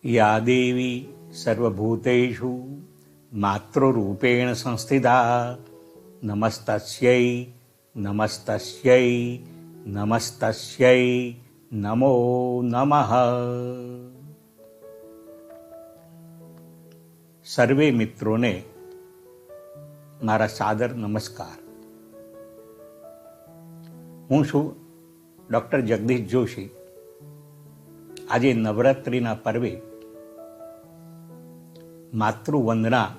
या देवी सर्वभूतेषु मातृरूपेण संस्थिता नमस्तस्यै नमस्तस्यै नमस्तस्यै नमो नमः। સર્વે મિત્રોને મારા સાદર નમસ્કાર. હું છું ડૉક્ટર જગદીશ જોશી. આજે નવરાત્રિના પર્વે માતૃવંદના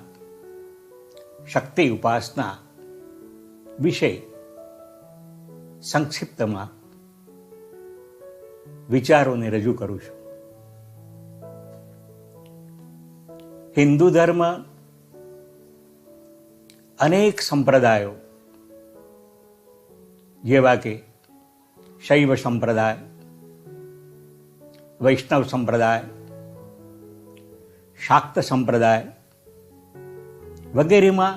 શક્તિ ઉપાસના વિશે સંક્ષિપ્તમાં વિચારોને રજૂ કરું છું. હિન્દુ ધર્મ અનેક સંપ્રદાયો જેવા કે શૈવ સંપ્રદાય, વૈષ્ણવ સંપ્રદાય, શાક્ત સંપ્રદાય વગેરેમાં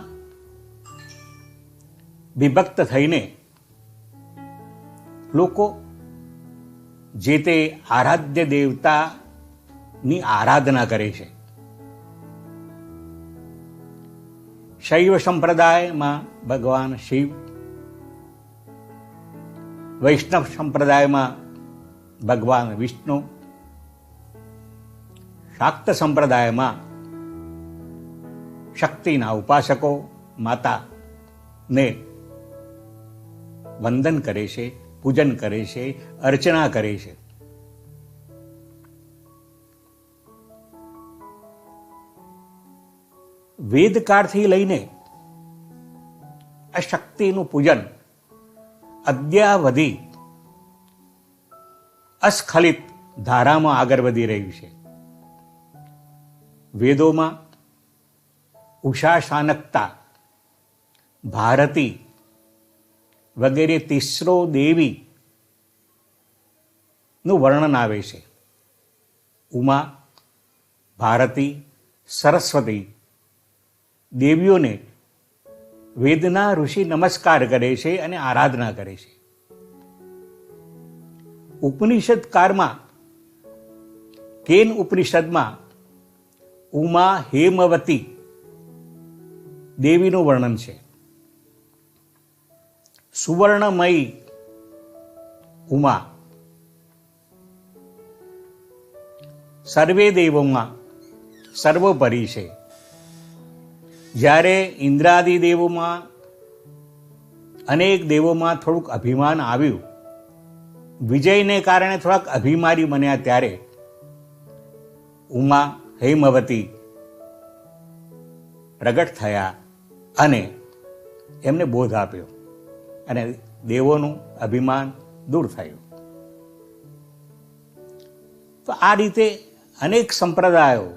વિભક્ત થઈને લોકો જે તે આરાધ્ય દેવતાની આરાધના કરે છે. શૈવ સંપ્રદાયમાં ભગવાન શિવ, વૈષ્ણવ સંપ્રદાયમાં ભગવાન વિષ્ણુ, શાક્ત સંપ્રદાયમાં શક્તિના ઉપાસકો માતાને વંદન કરે છે, પૂજન કરે છે, અર્ચના કરે છે. વેદકાળથી લઈને આ શક્તિનું પૂજન અદ્યાવધિ અસ્ખલિત ધારામાં આગળ વધી રહ્યું છે. વેદોમાં ઉષા શાનકતા, ભારતી વગેરે તીસરો દેવી નું વર્ણન આવે છે. ઉમા, ભારતી, સરસ્વતી દેવીઓને વેદના ઋષિ નમસ્કાર કરે છે અને આરાધના કરે છે. ઉપનિષદ કાળમાં કેન ઉપનિષદમાં ઉમા હેમવતી દેવીનું વર્ણન છે. સુવર્ણમયી ઉમા સર્વે દેવોમાં સર્વોપરી છે. જ્યારે ઇન્દ્રાદિ દેવોમાં અનેક દેવોમાં થોડુંક અભિમાન આવ્યું, વિજયને કારણે થોડાક અભિમાની બન્યા, ત્યારે ઉમા હેમવતી પ્રગટ થયા અને એમને બોધ આપ્યો અને દેવોનું અભિમાન દૂર થયું. તો આ રીતે અનેક સંપ્રદાયો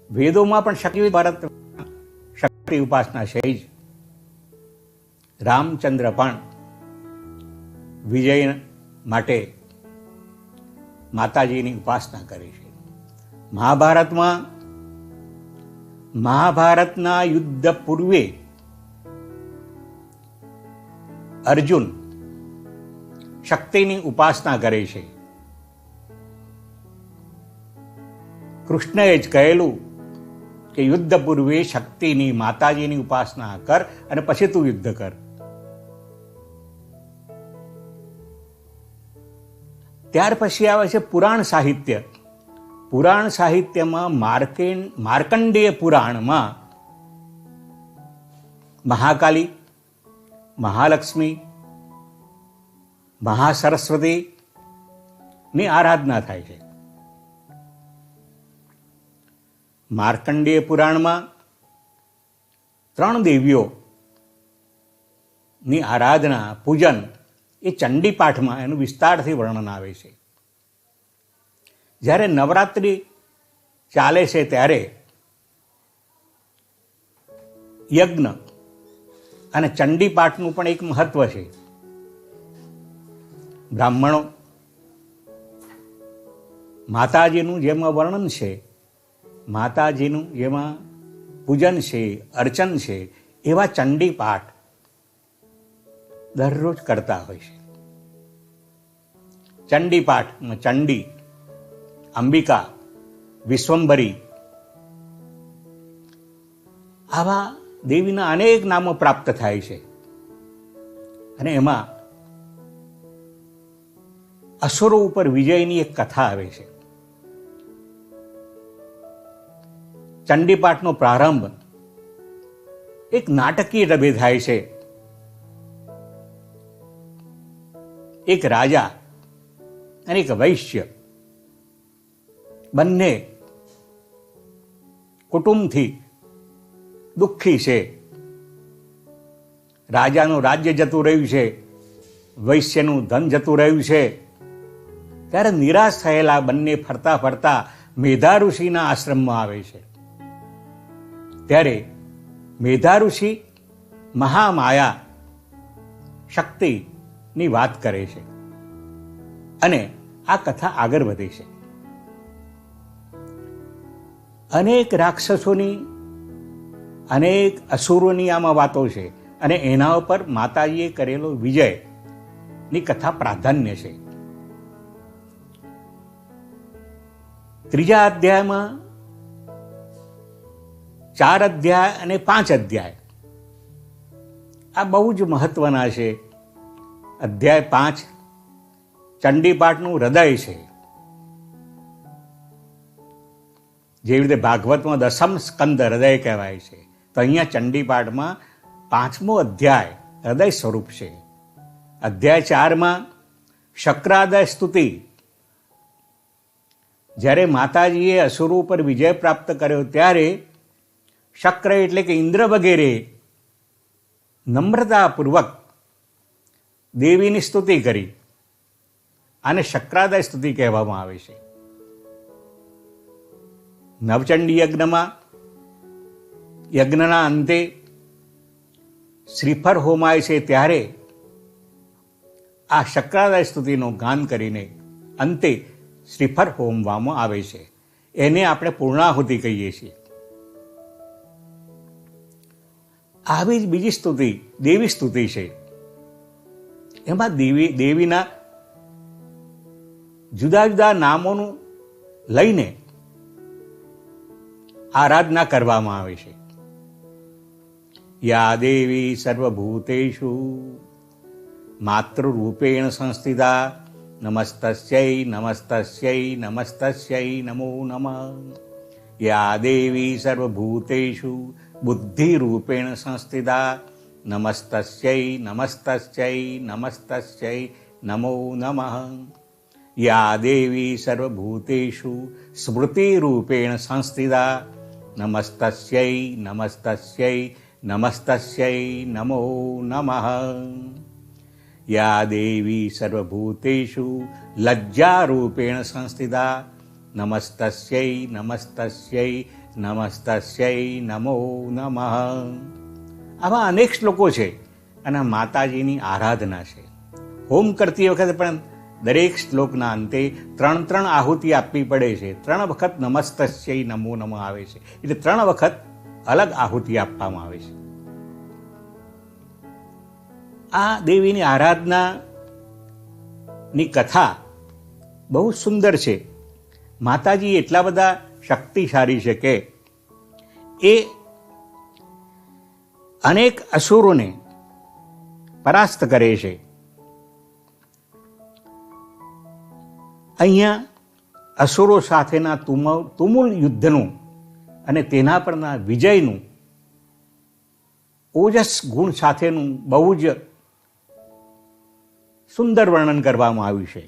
વેદોમાં પણ શક્તિ ભારત શક્તિ ઉપાસના છે જ. રામચંદ્ર પણ વિજય માટે માતાજીની ઉપાસના કરે છે. મહાભારતના યુદ્ધ પૂર્વે અર્જુન શક્તિની ઉપાસના કરે છે. કૃષ્ણએ જ કહેલું કે યુદ્ધ પૂર્વે શક્તિની, માતાજીની ઉપાસના કર અને પછી તું યુદ્ધ કર. ત્યાર પછી આવે છે પુરાણ સાહિત્ય. પુરાણ સાહિત્યમાં માર્કંડેય પુરાણમાં મહાકાલી, મહાલક્ષ્મી, મહાસરસ્વતીની આરાધના થાય છે. માર્કંડેય પુરાણમાં 3 દેવીઓની આરાધના, પૂજન એ ચંડી પાઠમાં એનું વિસ્તારથી વર્ણન આવે છે. જ્યારે નવરાત્રિ ચાલે છે ત્યારે યજ્ઞ અને ચંડી પાઠનું પણ એક મહત્વ છે. બ્રાહ્મણો માતાજીનું જેમાં વર્ણન છે, માતાજીનું જેમાં પૂજન છે, અર્ચન છે, એવા ચંડી પાઠ દરરોજ કરતા હોય છે. ચંડી પાઠમાં ચંડી, અંબિકા, વિશ્વંભરી આવા દેવીના અનેક નામો પ્રાપ્ત થાય છે. અને એમાં અસુરો ઉપર વિજયની એક કથા આવે છે. ચંડીપાઠનો પ્રારંભ એક નાટકીય ઢબે થાય છે. એક રાજા અને એક વૈશ્ય બંને કુટુંબથી દુઃખી છે. રાજાનું રાજ્ય જતું રહ્યું છે, વૈશ્યનું ધન જતું રહ્યું છે. ત્યારે નિરાશ થયેલા બંને ફરતા ફરતા મેધા ઋષિના આશ્રમમાં આવે છે. ત્યારે મેધા ઋષિ મહામાયા શક્તિની વાત કરે છે અને આ કથા આગળ વધે છે. અનેક રાક્ષસોની, અનેક અસુરોની આમાં વાતો છે અને એના ઉપર માતાજીએ કરેલો વિજયની કથા પ્રાધાન્ય છે. ત્રીજા અધ્યાયમાં 4 અધ્યાય અને 5 અધ્યાય આ બહુ જ મહત્વના છે. અધ્યાય 5 ચંડીપાઠનું હૃદય છે. જેવી રીતે ભાગવતમાં દસમ સ્કંદ હૃદય કહેવાય છે, તો અહીંયા ચંડીપાઠમાં 5મો અધ્યાય હૃદય સ્વરૂપ છે. અધ્યાય 4માં શક્રાદય સ્તુતિ, જ્યારે માતાજીએ અસુરો પર વિજય પ્રાપ્ત કર્યો ત્યારે શક્ર એટલે કે ઇન્દ્ર વગેરે નમ્રતાપૂર્વક દેવીની સ્તુતિ કરી. આને શક્રાદય સ્તુતિ કહેવામાં આવે છે. નવચંડી યજ્ઞમાં યજ્ઞના અંતે શ્રીફળ હોમાય છે ત્યારે આ શક્રાદય સ્તુતિનું ગાન કરીને અંતે શ્રીફળ હોમવામાં આવે છે. એને આપણે પૂર્ણાહુતિ કહીએ છીએ. આવી જ બીજી સ્તુતિ દેવી સ્તુતિ છે. એમાં દેવીના જુદા જુદા નામોનું લઈને આરાધના કરવામાં આવે છે. યા દેવી સર્વભૂતેષુ માતૃરૂપેણ સંસ્થિતા નમસ્તસ્यै નમસ્તસ્यै નમસ્તસ્यै નમો નમઃ. યા દેવી સર્વભૂતેષુ બુદ્ધિરૂપેણ સંસ્થિતા નમસ્તસ્यै નમસ્તસ્यै નમસ્તસ્यै નમો નમઃ. યા દેવી સર્વભૂતેષુ સ્મૃતિરૂપેણ સંસ્થિતા નમસ્તસ્यै નમસ્તસ્यै નમસ્તસ્यै નમો નમઃ. યા દેવી સર્વભૂતેષુ લજ્જારૂપેણ સંસ્થિતા નમસ્તસ્यै નમસ્તસ્यै નમસ્તસ્यै નમો નમઃ. આવા અનેક શ્લોકો છે અને માતાજીની આરાધના છે. હોમ કરતી વખતે પણ દરેક શ્લોકના અંતે 3 આહુતિ આપવી પડે છે. 3 વખત નમસ્તસ્यै નમો નમઃ આવે છે, એટલે 3 વખત અલગ આહુતિ આપવામાં આવે છે. આ દેવીની આરાધનાની કથા બહુ સુંદર છે. માતાજી એટલા બધા શક્તિશાળી છે કે એ અનેક અસુરોને પરાસ્ત કરે છે. અહીંયા અસુરો સાથેના તુમુલ યુદ્ધનું અને તેના પરના વિજયનું ઓજસ ગુણ સાથેનું બહુ જ સુંદર વર્ણન કરવામાં આવ્યું છે.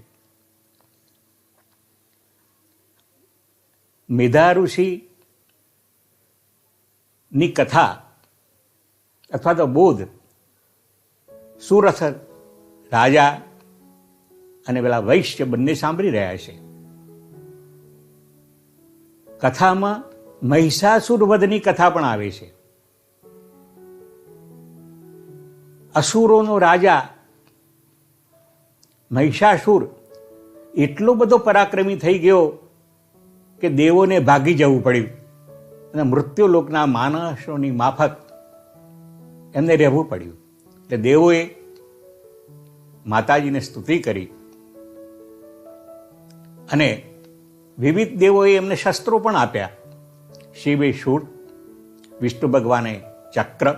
મેધા ઋષિની કથા અથવા તો બોધ સુરથ રાજા અને પેલા વૈશ્ય બંને સાંભળી રહ્યા છે. કથામાં મહિષાસુર વધની કથા પણ આવે છે. અસુરોનો રાજા મહિષાસુર એટલો બધો પરાક્રમી થઈ ગયો કે દેવોને ભાગી જવું પડ્યું. અને મૃત્યુલોકના માણસોની માફક એમને રહેવું પડ્યું. એટલે દેવોએ માતાજીને સ્તુતિ કરી અને વિવિધ દેવોએ એમને શસ્ત્રો પણ આપ્યા. શિવે શૂળ, વિષ્ણુ ભગવાને ચક્ર.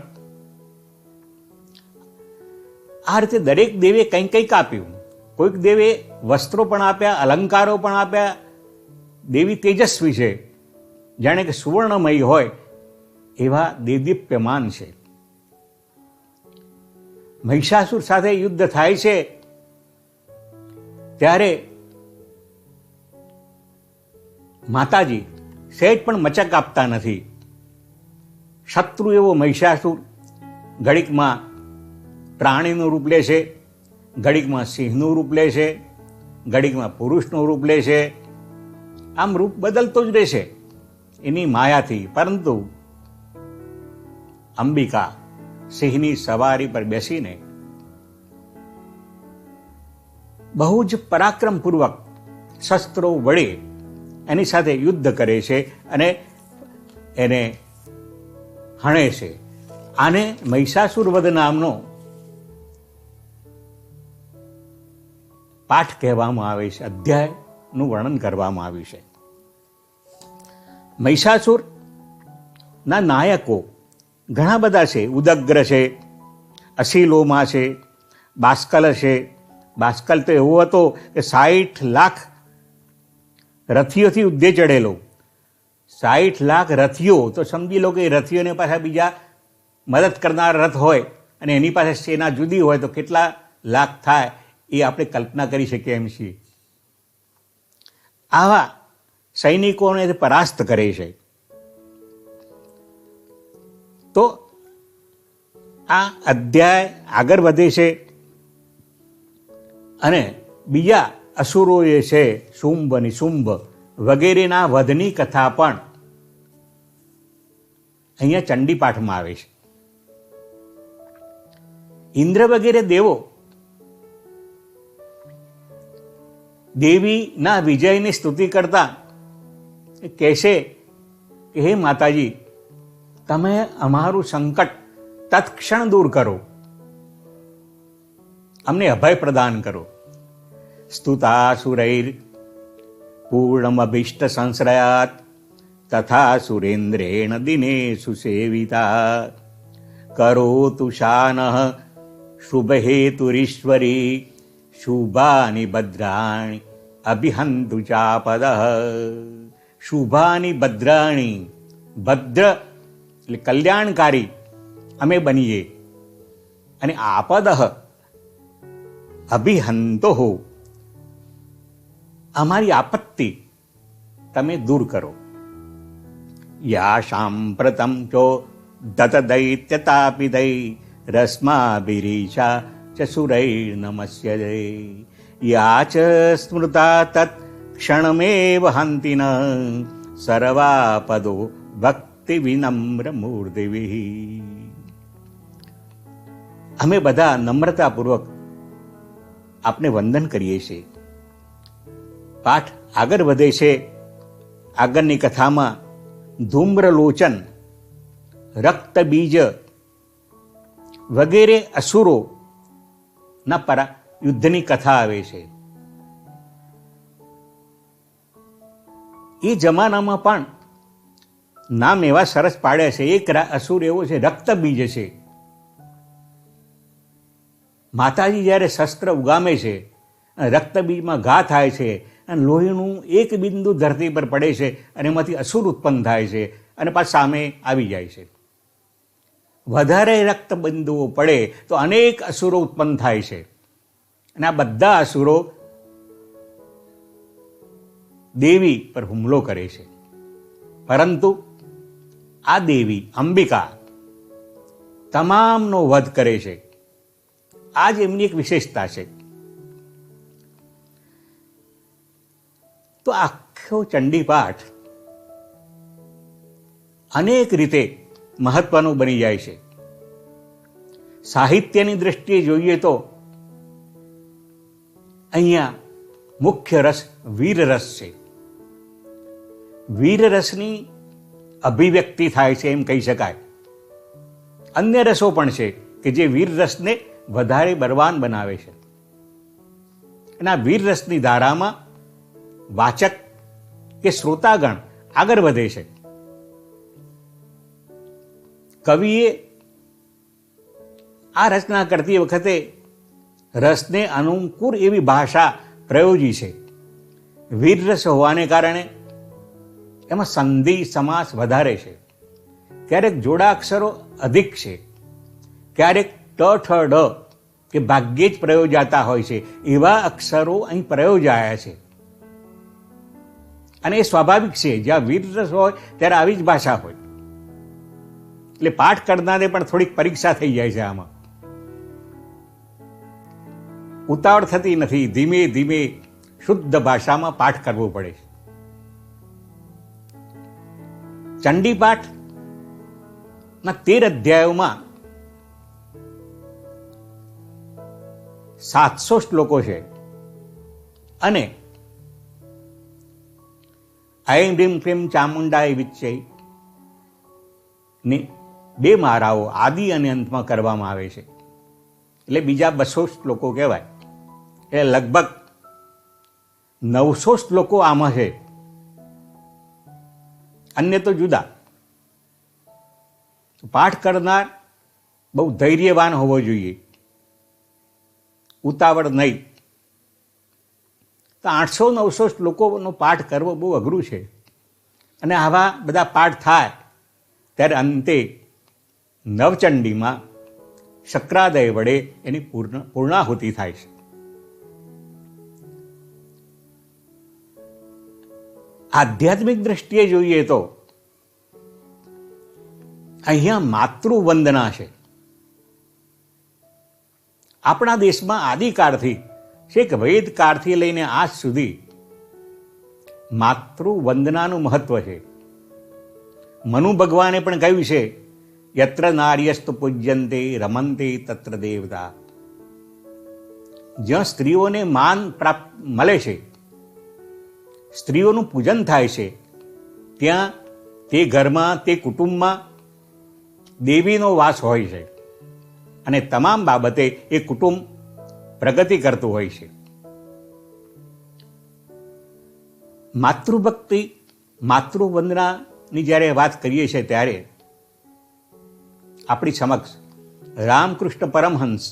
આ રીતે દરેક દેવે કંઈક કંઈક આપ્યું. કોઈક દેવે વસ્ત્રો પણ આપ્યા, અલંકારો પણ આપ્યા. દેવી તેજસ્વી છે, જાણે કે સુવર્ણમય હોય એવા દેદીપ્યમાન છે. મહિષાસુર સાથે યુદ્ધ થાય છે ત્યારે માતાજી સહેજ પણ મચક આપતા નથી. શત્રુ એવો મહિષાસુર ઘડીકમાં પ્રાણીનું રૂપ લે છે, ઘડીકમાં સિંહનું રૂપ લે છે, ઘડીકમાં પુરુષનું રૂપ લે છે. આમ રૂપ બદલતો જ રહેશે એની માયાથી. પરંતુ અંબિકા સિંહની સવારી પર બેસીને બહુ જ પરાક્રમપૂર્વક શસ્ત્રો વડે એની સાથે યુદ્ધ કરે છે અને એને હણે છે. આને મહિષાસુરવધ નામનો પાઠ કહેવામાં આવે છે. અધ્યાયનું વર્ણન કરવામાં આવ્યું છે. મહિષાસુરના નાયકો ઘણા બધા છે. ઉદગ્ર છે, અસીલોમા છે, બાસ્કલ છે. બાસ્કલ તો એવો હતો કે 60 લાખ રથીઓથી યુદ્ધે ચડેલો. 60 લાખ રથીઓ, તો સમજી લો કે રથીઓને પાછા બીજા મદદ કરનાર રથ હોય અને એની પાસે સેના જુદી હોય તો કેટલા લાખ થાય એ આપણે કલ્પના કરી શકીએ એમ છીએ. આવા સૈનિકોને પરાસ્ત કરે છે. તો આ અધ્યાય આગળ વધે છે અને બીજા અસુરો જે છે, શુંભ નિશુંભ વગેરેના વધની કથા પણ અહીંયા ચંડીપાઠમાં આવે છે. ઇન્દ્ર વગેરે દેવો દેવીના વિજયની સ્તુતિ કરતા કહેશે કે હે માતાજી, તમે અમારું સંકટ તત્ક્ષણ દૂર કરો, અમને અભય પ્રદાન કરો. સ્તુતાસુરૈર પૂર્ણમભીષ્ટ સંશ્રયાત તથા સુરેન્દ્રેણ દિનેષુ સેવિતા કરોતુ શાનઃ શુભહેતુરીશ્વરી શુભાની ભદ્રાણી અભિહંતુ ચાપદ. શુભાની ભદ્રાણી, ભદ્ર એટલે કલ્યાણકારી અમે બનીએ અને આપદ અભિહંતો હો, અમારી આપત્તિ તમે દૂર કરો. યા સાંપ્રતમ ચો દત દૈત્યતાપિદૈ રસ્માભિરીશા ચ સુરૈ નમસ્ય જય યા ચ સ્મૃતા તત્ ક્ષણમેવ હંતિન સર્વાપદો ભક્તિ વિનમ્ર મૂર્તિવિ. અમે બધા નમ્રતાપૂર્વક આપને વંદન કરીએ છીએ. પાઠ આગળ વધે છે. આગળની કથામાં ધૂમ્રલોચન, રક્તબીજ વગેરે અસુરોના યુદ્ધની કથા આવે છે. એ જમાનામાં પણ નામ એવા સરસ પાડ્યા છે. એક અસુર એવો છે રક્તબીજ છે. માતાજી જ્યારે શસ્ત્ર ઉગામે છે, રક્તબીજમાં ઘા થાય છે અને લોહીનું એક બિંદુ ધરતી પર પડે છે અને એમાંથી અસુર ઉત્પન્ન થાય છે અને પાછા સામે આવી જાય છે. વધારે રક્તબિંદુઓ પડે તો અનેક અસુરો ઉત્પન્ન થાય છે અને આ બધા અસુરો દેવી પર હુમલો કરે છે. પરંતુ આ દેવી અંબિકા તમામનો વધ કરે છે. આ જ એમની એક વિશેષતા છે. તો આખો ચંડીપાઠ અનેક રીતે મહત્વનું બની જાય છે. સાહિત્યની દ્રષ્ટિએ જોઈએ તો અહીંયા મુખ્ય રસ વીર રસ છે. વીર રસની અભિવ્યક્તિ થાય છે એમ કહી શકાય. અન્ય રસો પણ છે કે જે વીર રસને વધારે બળવાન બનાવે છે. અને આ વીર રસની ધારામાં વાચક કે શ્રોતાગણ આગળ વધે છે. કવિએ આ રચના કરતી વખતે રસને અનુકૂળ એવી ભાષા પ્રયોજી છે. વીર રસ હોવાને કારણે એમાં સંધિ સમાસ વધારે છે. ક્યારેક જોડાક્ષરો અધિક છે, ક્યારેક ટ ઠ ડ કે ભાગ્યે જ પ્રયોજાતા હોય છે એવા અક્ષરો અહીં પ્રયોજાયા છે. અને એ સ્વાભાવિક છે, જ્યાં વીર રસ હોય ત્યારે આવી જ ભાષા હોય. એટલે પાઠ કરનારને પણ થોડીક પરીક્ષા થઈ જાય છે. આમાં ઉતાવળ થતી નથી, ધીમે ધીમે શુદ્ધ ભાષામાં પાઠ કરવો પડે છે. ચંડી પાઠ ના 13 અધ્યાયોમાં 700 શ્લોકો છે અને ઐં રીમ ક્લીમ ચામુંડાય વિચ્ચય ની 2 મારાઓ આદિ અને અંતમાં કરવામાં આવે છે. એટલે બીજા 200 શ્લોકો કહેવાય. એટલે લગભગ 900 શ્લોકો આમાં છે. અન્ય તો જુદા. પાઠ કરનાર બહુ ધૈર્યવાન હોવો જોઈએ, ઉતાવળ નહીં. તો 800-900 શ્લોકોનો પાઠ કરવો બહુ અઘરું છે. અને આવા બધા પાઠ થાય ત્યારે અંતે નવચંડીમાં શક્રાદય વડે એની પૂર્ણાહુતિ થાય છે. આધ્યાત્મિક દ્રષ્ટિએ જોઈએ તો અહીંયા માતૃવંદના છે. આપણા દેશમાં આદિકાળથી, છેક વેદકાળથી લઈને આજ સુધી માતૃવંદનાનું મહત્વ છે. મનુ ભગવાને પણ કહ્યું છે, યત્ર નાર્યસ્તુ પૂજ્યંતે રમંતે તત્ર દેવતા. જ્યાં સ્ત્રીઓને માન પ્રાપ્ત મળે છે, સ્ત્રીઓનું પૂજન થાય છે, ત્યાં તે ઘરમાં, તે કુટુંબમાં દેવીનો વાસ હોય છે અને તમામ બાબતે એ કુટુંબ પ્રગતિ કરતું હોય છે. માતૃભક્તિ, માતૃવંદનાની જ્યારે વાત કરીએ છીએ ત્યારે આપણી સમક્ષ રામકૃષ્ણ પરમહંસ,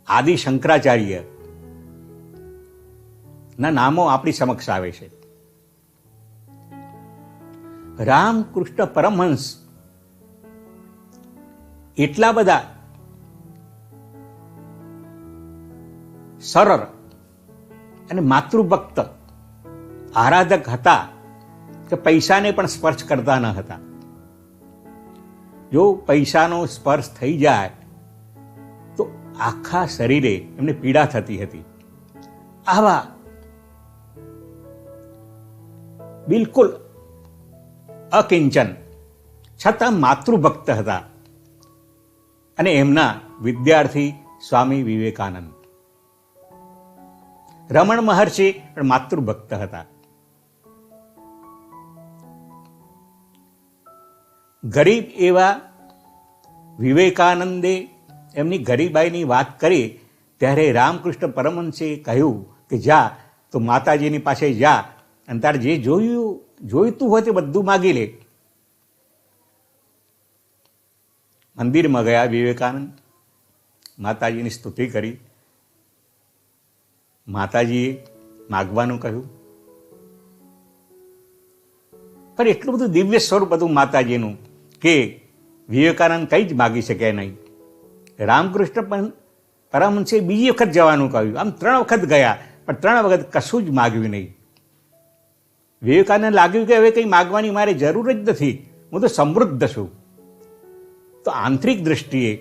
આદિ શંકરાચાર્ય ના નામો આપણી સમક્ષ આવે છે. રામકૃષ્ણ પરમહંસ એટલા બધા સરળ અને માતૃભક્ત આરાધક હતા કે પૈસાને પણ સ્પર્શ કરતા ન હતા. જો પૈસાનો સ્પર્શ થઈ જાય તો આખા શરીરે એમને પીડા થતી હતી. આવા બિલકુલ અકિંચન છતાં માતૃભક્ત હતા. અને એમના વિદ્યાર્થી સ્વામી વિવેકાનંદ, રમણ મહર્ષિ પણ માતૃભક્ત હતા. ગરીબ એવા વિવેકાનંદે એમની ગરીબાઈની વાત કરી ત્યારે રામકૃષ્ણ પરમહંસે કહ્યું કે જા તો માતાજીની પાસે જા અને તારે જે જોઈતું હોય તે બધું માગી લે. મંદિરમાં ગયા વિવેકાનંદ, માતાજીની સ્તુતિ કરી. માતાજીએ માગવાનું કહ્યું, પણ એટલું બધું દિવ્ય સ્વરૂપ હતું માતાજીનું કે વિવેકાનંદ કંઈ જ માગી શકે નહીં. રામકૃષ્ણ પરમહંસે બીજી વખત જવાનું કહ્યું. આમ 3 વખત ગયા, પણ 3 વખત કશું જ માગ્યું નહીં. વિવેકાનંદ લાગ્યું કે હવે કંઈ માગવાની મારે જરૂર જ નથી, હું તો સમૃદ્ધ છું. તો આંતરિક દ્રષ્ટિએ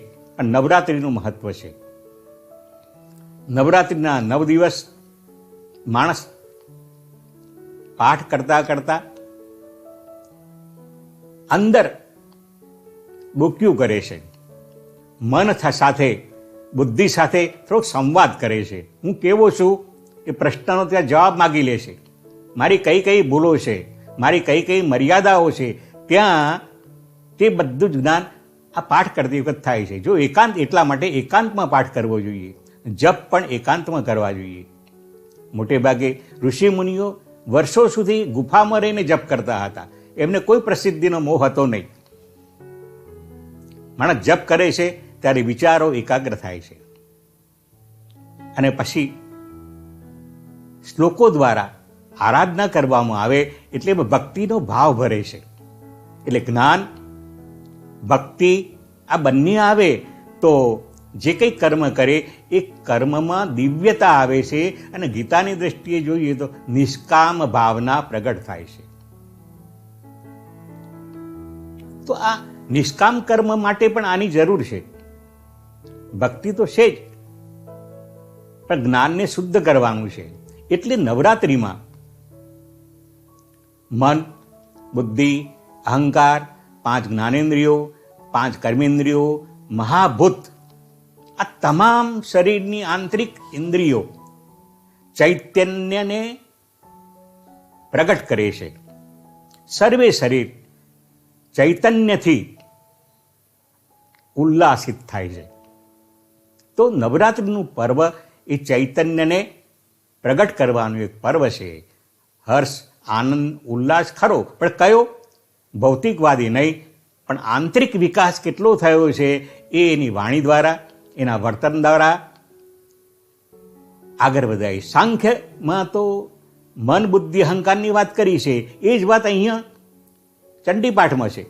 નવરાત્રિનું મહત્વ છે. નવરાત્રિના 9 દિવસ માણસ પાઠ કરતા કરતા અંદર ડોક્યું કરે છે, મન સાથે, બુદ્ધિ સાથે થોડોક સંવાદ કરે છે. હું કેવો છું એ પ્રશ્નનો ત્યાં જવાબ માગી લે છે. મારી કઈ કઈ ભૂલો છે, મારી કઈ કઈ મર્યાદાઓ છે, ત્યાં તે બધું જ જ્ઞાન આ પાઠ કરતી વખત થાય છે. જો એકાંત, એટલા માટે એકાંતમાં પાઠ કરવો જોઈએ, જપ પણ એકાંતમાં કરવા જોઈએ. મોટે ભાગે ઋષિ મુનિઓ વર્ષો સુધી ગુફામાં રહીને જપ કરતા હતા. એમને કોઈ પ્રસિદ્ધિનો મોહ હતો નહીં. માણસ જપ કરે છે ત્યારે વિચારો એકાગ્ર થાય છે અને પછી શ્લોકો દ્વારા આરાધના કરવામાં આવે એટલે ભક્તિનો ભાવ ભરે છે. એટલે જ્ઞાન, ભક્તિ આ બંને આવે તો જે કંઈ કર્મ કરે એ કર્મમાં દિવ્યતા આવે છે અને ગીતાની દ્રષ્ટિએ જોઈએ તો નિષ્કામ ભાવના પ્રગટ થાય છે. તો આ નિષ્કામ કર્મ માટે પણ આની જરૂર છે. ભક્તિ તો છે જ, પણ જ્ઞાનને શુદ્ધ કરવાનું છે. એટલે નવરાત્રિમાં મન, બુદ્ધિ, અહંકાર, 5 જ્ઞાનેન્દ્રિયો, 5 કર્મેન્દ્રિયો, મહાભૂત, આ તમામ શરીરની આંતરિક ઇન્દ્રિયો ચૈતન્યને પ્રગટ કરે છે. સર્વે શરીર ચૈતન્યથી ઉલ્લાસિત થાય છે. તો નવરાત્રિનું પર્વ એ ચૈતન્યને પ્રગટ કરવાનું એક પર્વ છે. હર્ષ, આનંદ, ઉલ્લાસ ખરો, પણ કયો? ભૌતિકવાદી નહીં, પણ આંતરિક વિકાસ કેટલો થયો છે એ એની વાણી દ્વારા, એના વર્તન દ્વારા આગળ વધાય. સાંખ્યમાં તો મન, બુદ્ધિ, અહંકારની વાત કરી છે, એ જ વાત અહીંયા ચંડીપાઠમાં છે.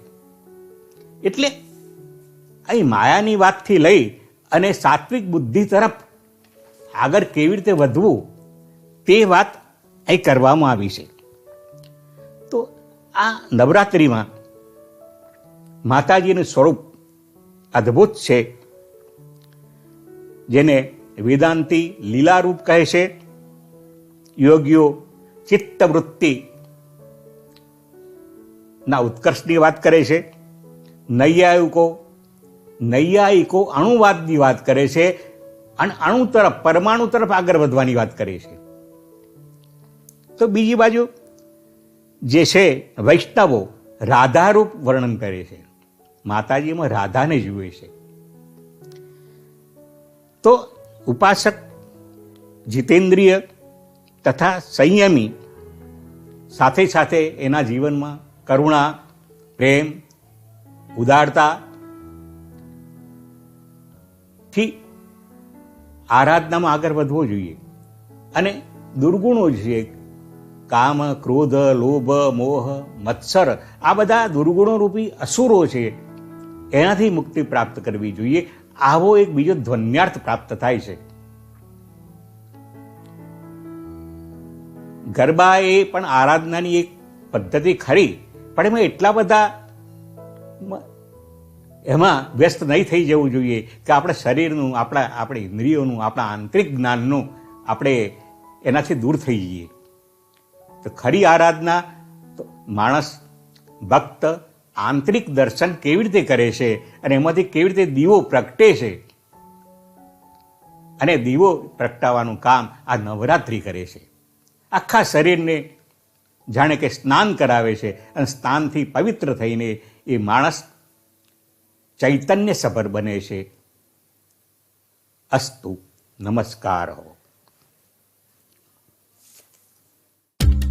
એટલે અહીં માયાની વાતથી લઈ અને સાત્વિક બુદ્ધિ તરફ આગળ કેવી રીતે વધવું તે વાત અહીં કરવામાં આવી છે. તો આ નવરાત્રિમાં માતાજીનું સ્વરૂપ અદ્ભુત છે, જેને વેદાંતી લીલારૂપ કહે છે. યોગીઓ ચિત્તવૃત્તિ ના ઉત્કર્ષની વાત કરે છે. નૈયાયિકો અણુવાદની વાત કરે છે અને અણુ તરફ, પરમાણુ તરફ આગળ વધવાની વાત કરે છે. તો બીજી બાજુ જે છે વૈષ્ણવો રાધારૂપ વર્ણન કરે છે. માતાજીમાં રાધાને જુએ છે. તો ઉપાસક જીતેન્દ્રિય તથા સંયમી, સાથે સાથે એના જીવનમાં કરુણા, પ્રેમ, ઉદારતા થી આરાધનામાં આગળ વધવો જોઈએ. અને દુર્ગુણો છે, કામ, ક્રોધ, લોભ, મોહ, મત્સર, આ બધા દુર્ગુણો રૂપી અસુરો છે, એનાથી મુક્તિ પ્રાપ્ત કરવી જોઈએ. આવો એક બીજો ધ્વન્યાર્થ પ્રાપ્ત થાય છે. ગરબા એ પણ આરાધનાની એક પદ્ધતિ ખરી, પણ એમાં એટલા બધા એમાં વ્યસ્ત નહીં થઈ જવું જોઈએ કે આપણે શરીરનું, આપણી ઇન્દ્રિયોનું, આપણા આંતરિક જ્ઞાનનું આપણે એનાથી દૂર થઈ જઈએ. તો ખરી આરાધના તો માણસ, ભક્ત આંતરિક દર્શન કેવી રીતે કરે છે અને એમાંથી કેવી રીતે દીવો પ્રગટે છે, અને દીવો પ્રગટાવવાનું કામ આ નવરાત્રિ કરે છે. આખા શરીરને જાણે કે સ્નાન કરાવે છે અને સ્નાનથી પવિત્ર થઈને એ માણસ ચૈતન્ય સભર બને છે. અસ્તુ. નમસ્કાર હો.